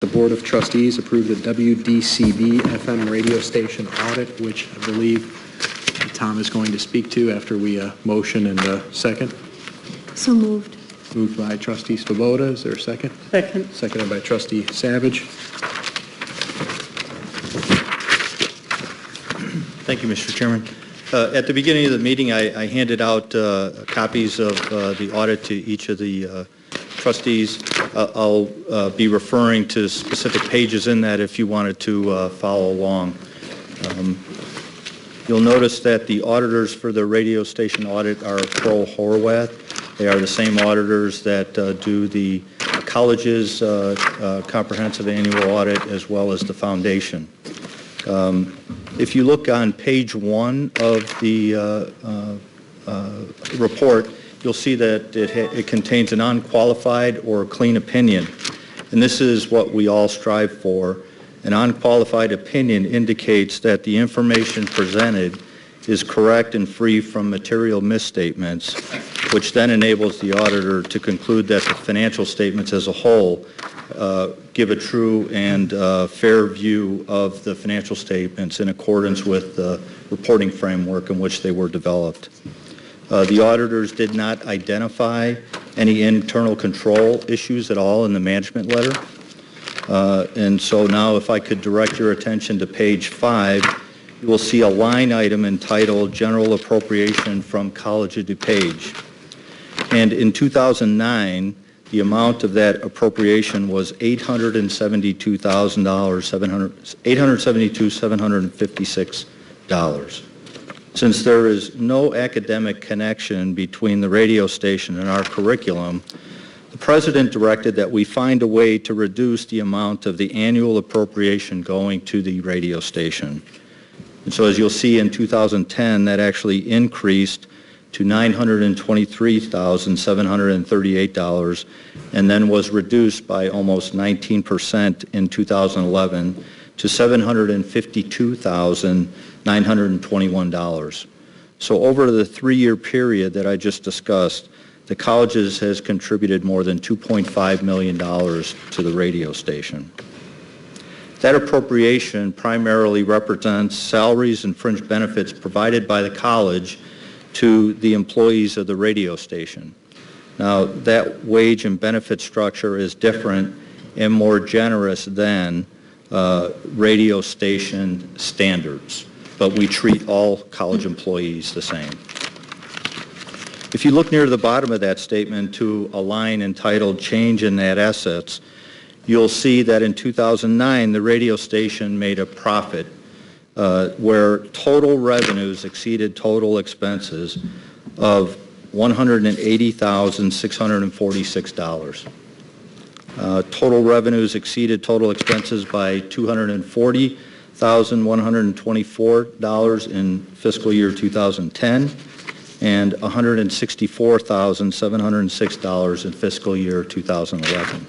the Board of Trustees approve the WDCB FM radio station audit, which I believe Tom is going to speak to after we motion and second. So moved. Moved by Trustee Svoboda. Is there a second? Second. Seconded by Trustee Savage. Thank you, Mr. Chairman. At the beginning of the meeting, I handed out copies of the audit to each of the trustees. I'll be referring to specific pages in that if you wanted to follow along. You'll notice that the auditors for the radio station audit are Kroll Horwath. They are the same auditors that do the college's comprehensive annual audit as well as the foundation. If you look on page 1 of the report, you'll see that it contains an unqualified or clean opinion. And this is what we all strive for. An unqualified opinion indicates that the information presented is correct and free from material misstatements, which then enables the auditor to conclude that the financial statements as a whole give a true and fair view of the financial statements in accordance with the reporting framework in which they were developed. The auditors did not identify any internal control issues at all in the management letter. And so now if I could direct your attention to page 5, you will see a line item entitled General Appropriation from College of DuPage. And in 2009, the amount of that appropriation was $872,756. Since there is no academic connection between the radio station and our curriculum, the President directed that we find a way to reduce the amount of the annual appropriation going to the radio station. And so as you'll see in 2010, that actually increased to $923,738 and then was reduced by almost 19% in 2011 to $752,921. So over the 3-year period that I just discussed, the colleges has contributed more than $2.5 million to the radio station. That appropriation primarily represents salaries and fringe benefits provided by the college to the employees of the radio station. Now, that wage and benefit structure is different and more generous than radio station standards, but we treat all college employees the same. If you look near the bottom of that statement to a line entitled Change in Net Assets, you'll see that in 2009, the radio station made a profit where total revenues exceeded total expenses of $180,646. Total revenues exceeded total expenses by $240,124 in fiscal year 2010 and $164,706 in fiscal year 2011.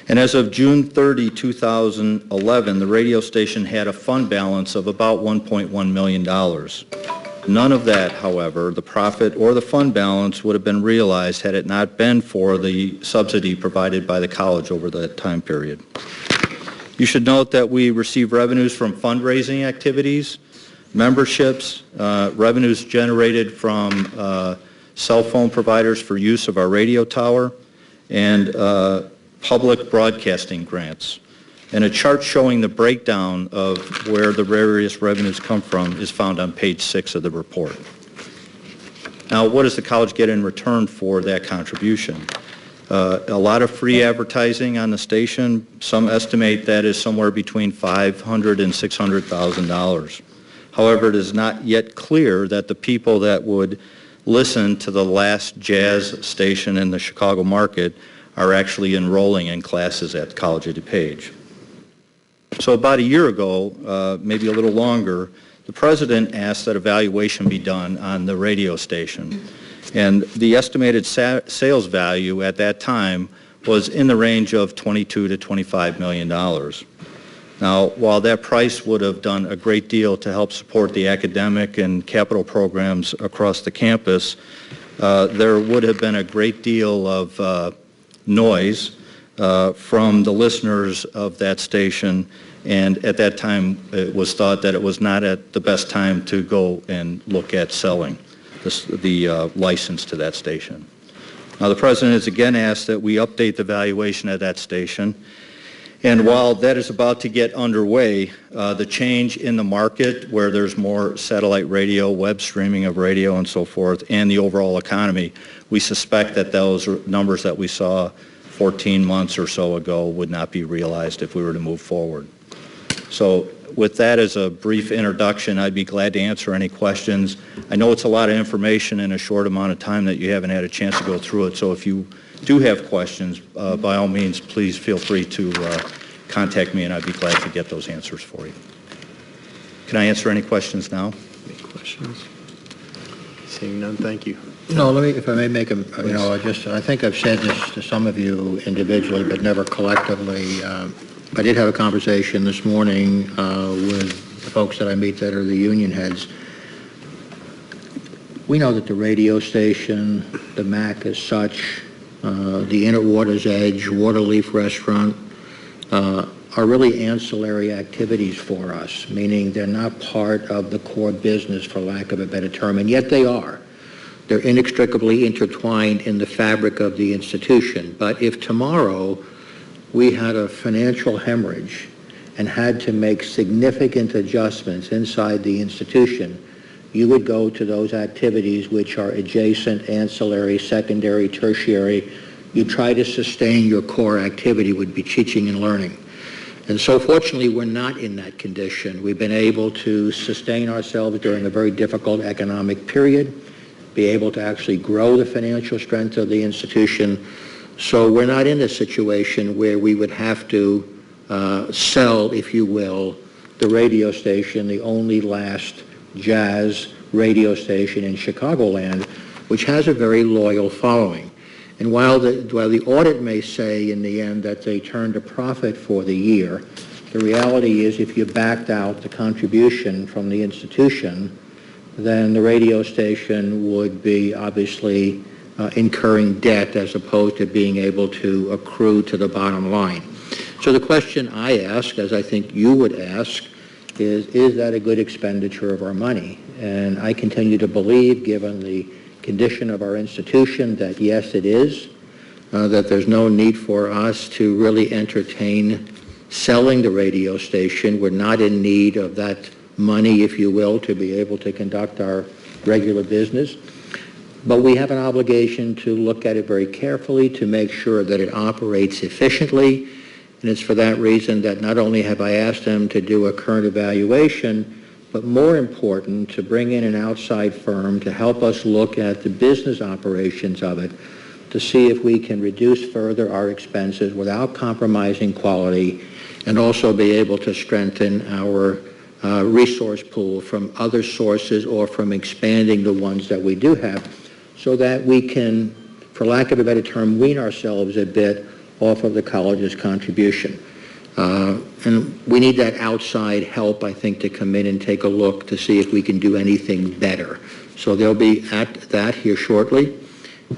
And as of June 30, 2011, the radio station had a fund balance of about $1.1 million. None of that, however, the profit or the fund balance would have been realized had it not been for the subsidy provided by the college over that time period. You should note that we receive revenues from fundraising activities, memberships, revenues generated from cell phone providers for use of our radio tower, and public broadcasting grants. And a chart showing the breakdown of where the various revenues come from is found on page 6 of the report. Now, what does the college get in return for that contribution? A lot of free advertising on the station. Some estimate that is somewhere between $500,000 and $600,000. However, it is not yet clear that the people that would listen to the last jazz station in the Chicago market are actually enrolling in classes at the College of DuPage. So about a year ago, maybe a little longer, the President asked that evaluation be done on the radio station. And the estimated sales value at that time was in the range of $22 to $25 million. Now, while that price would have done a great deal to help support the academic and capital programs across the campus, there would have been a great deal of noise from the listeners of that station, and at that time it was thought that it was not at the best time to go and look at selling the license to that station. Now, the President has again asked that we update the valuation of that station, and while that is about to get underway, the change in the market where there's more satellite radio, web streaming of radio and so forth, and the overall economy, we suspect that those numbers that we saw 14 months or so ago would not be realized if we were to move forward. So with that as a brief introduction, I'd be glad to answer any questions. I know it's a lot of information in a short amount of time that you haven't had a chance to go through it, so if you do have questions, by all means, please feel free to contact me, and I'd be glad to get those answers for you. Can I answer any questions now? Any questions? Seeing none, thank you. No, let me, if I may make a, I think I've said this to some of you individually, but never collectively. I did have a conversation this morning with the folks that I meet that are the union heads. We know that the radio station, the MAC as such, the Inner Waters Edge, Waterleaf Restaurant, are really ancillary activities for us, meaning they're not part of the core business, for lack of a better term, and yet they are. They're inextricably intertwined in the fabric of the institution. But if tomorrow we had a financial hemorrhage and had to make significant adjustments inside the institution, you would go to those activities which are adjacent, ancillary, secondary, tertiary. You try to sustain your core activity, would be teaching and learning. And so fortunately, we're not in that condition. We've been able to sustain ourselves during a very difficult economic period, be able to actually grow the financial strength of the institution. So we're not in a situation where we would have to sell, if you will, the radio station, the only last jazz radio station in Chicagoland, which has a very loyal following. And while the audit may say in the end that they turned a profit for the year, the reality is if you backed out the contribution from the institution, then the radio station would be obviously incurring debt as opposed to being able to accrue to the bottom line. So the question I ask, as I think you would ask, is that a good expenditure of our money? And I continue to believe, given the condition of our institution, that yes, it is, that there's no need for us to really entertain selling the radio station. We're not in need of that money, if you will, to be able to conduct our regular business. But we have an obligation to look at it very carefully to make sure that it operates efficiently. And it's for that reason that not only have I asked them to do a current evaluation, but more important, to bring in an outside firm to help us look at the business operations of it to see if we can reduce further our expenses without compromising quality, and also be able to strengthen our resource pool from other sources or from expanding the ones that we do have, so that we can, for lack of a better term, wean ourselves a bit off of the college's contribution. And we need that outside help, I think, to come in and take a look to see if we can do anything better. So they'll be at that here shortly.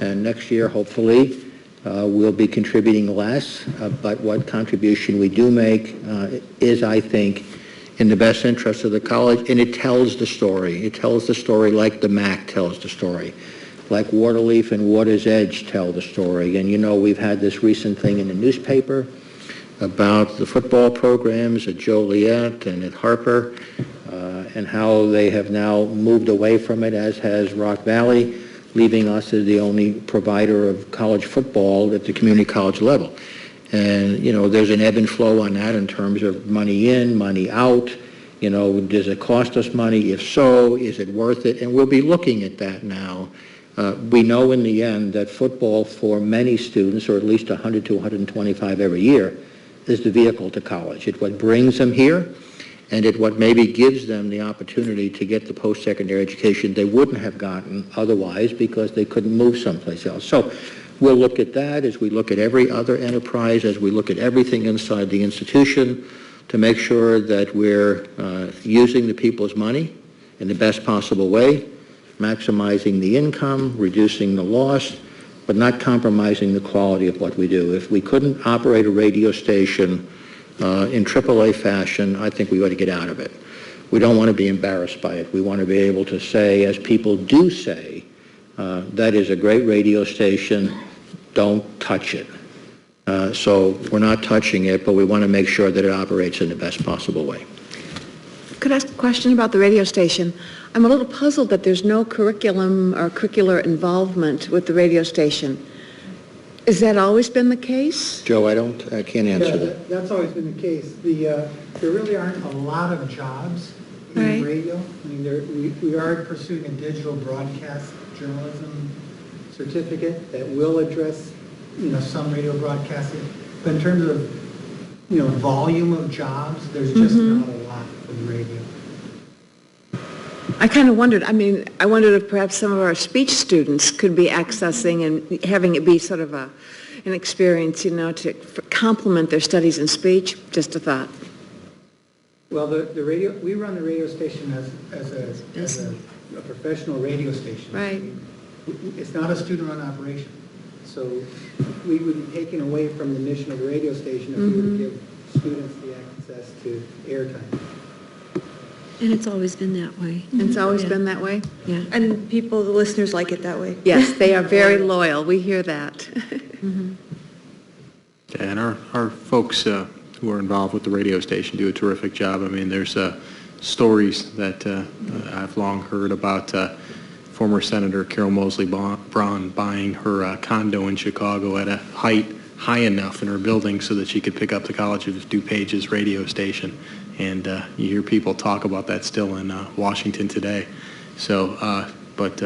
And next year, hopefully, we'll be contributing less. But what contribution we do make is, I think, in the best interest of the college. And it tells the story. It tells the story like the MAC tells the story, like Waterleaf and Water's Edge tell the story. And, you know, we've had this recent thing in the newspaper about the football programs at Joliet and at Harper, and how they have now moved away from it, as has Rock Valley, leaving us as the only provider of college football at the community college level. And, you know, there's an ebb and flow on that in terms of money in, money out. You know, does it cost us money? If so, is it worth it? And we'll be looking at that now. We know in the end that football for many students, or at least 100 to 125 every year, is the vehicle to college. It's what brings them here, and it what maybe gives them the opportunity to get the post-secondary education they wouldn't have gotten otherwise because they couldn't move someplace else. So we'll look at that as we look at every other enterprise, as we look at everything inside the institution, to make sure that we're using the people's money in the best possible way, maximizing the income, reducing the loss, but not compromising the quality of what we do. If we couldn't operate a radio station in AAA fashion, I think we ought to get out of it. We don't want to be embarrassed by it. We want to be able to say, as people do say, that is a great radio station, don't touch it. So we're not touching it, but we want to make sure that it operates in the best possible way. Could I ask a question about the radio station? I'm a little puzzled that there's no curriculum or curricular involvement with the radio station. Has that always been the case? Joe, I can't answer that. That's always been the case. There really aren't a lot of jobs in Right. radio. I mean, we are pursuing a digital broadcast journalism certificate that will address, some radio broadcasting. But in terms of, volume of jobs, there's just not a lot for the radio. I kind of wondered, I wondered if perhaps some of our speech students could be accessing and having it be sort of an experience, to complement their studies in speech. Just a thought. Well, the radio, we run the radio station as a professional radio station. Right. It's not a student-run operation. So we would be taking away from the mission of the radio station if we were to give students the access to airtime. And it's always been that way. It's always Yeah. been that way? Yeah. And the listeners like it that way. Yes, they are very loyal. We hear that. And our folks who are involved with the radio station do a terrific job. I mean, there's stories that I've long heard about former Senator Carol Moseley Braun buying her condo in Chicago at a height high enough in her building so that she could pick up the College of DuPage's radio station. And you hear people talk about that still in Washington today. So, but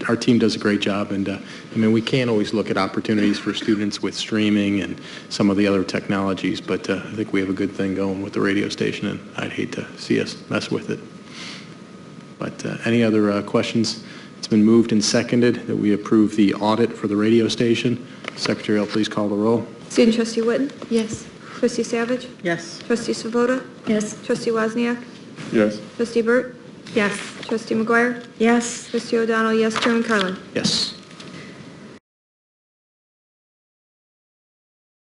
our team does a great job. And we can't always look at opportunities for students with streaming and some of the other technologies, but I think we have a good thing going with the radio station, and I'd hate to see us mess with it. But any other questions? It's been moved and seconded that we approve the audit for the radio station. Secretary, will please call the roll. Student trustee Witten? Yes. Trustee Savage? Yes. Trustee Svoboda? Yes. Trustee Wozniak? Yes. Trustee Burt? Yes. Trustee McGuire? Yes. Trustee O'Donnell, yes. Chairman Carlin? Yes.